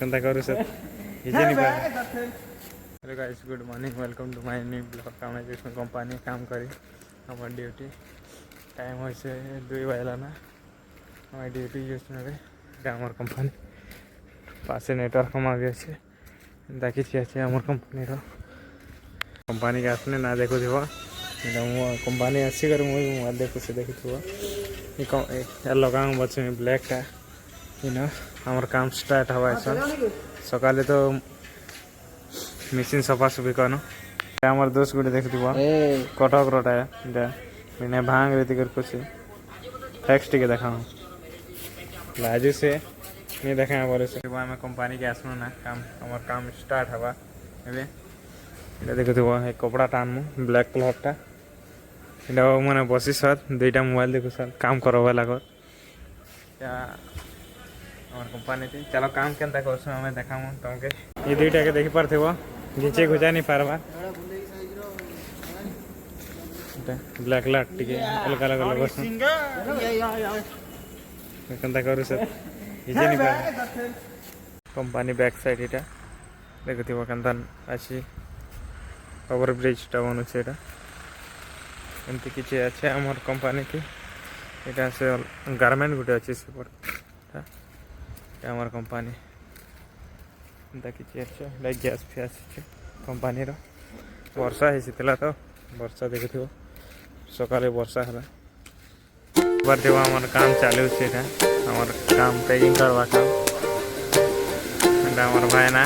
कंता करू सर इजे नहीं पाए। Hello guys, good morning, welcome to my new blog. आम जिसमें कंपनी काम करी हमार ड्यूटी टाइम हो 2 बजला ना हमार ड्यूटी यूज हमार कंपनी पास नेटवर्क हम आगे अच्छे देखी अच्छे हमार कंपनी के आसने ना देखु थी कंपनी आसिकर मुझे देखु से देखी थी लगा बच्चे ब्लैक टा हमार काम स्टार्ट हवा सकाले तो मेसीन सफासफी करन हमार दोस्त गुटे देखी कटक रोटा इन्हें भांग रीति कर कुछ फैक्स टे देखा लाजू से नहीं देखा बोले से आम कंपनी के आसनु ना काम हमार काम स्टार्ट हवा ए देखु कपड़ा टानमु ब्लैक कलर टा मैंने बसी सर दुईटा मोबाइल देखु सर काम करवा लागत हमार कंपनी थी। चलो काम के देखा तुमके ये दुईटा के देखी पार्थ घिचे घुचा नहीं पार्बा ब्लैक लाइट टिके अलग अलग अलग बस कंता करू सर घिचे नहीं पार कंपनी बैक साइड इटा देखु कंता अच्छी ओवर ब्रिज टा बनू एमती किसी अच्छे आमर कंपनी थी यहाँ से गारमेंट गुटे अच्छे से आमर कंपनी देखी अच्छे गैस फैस कंपनी वर्षा होता तो वर्षा देखु सकाले वर्षा है आमर काम चालू आमर काम पैकिंग करवा काम आमर भाई ना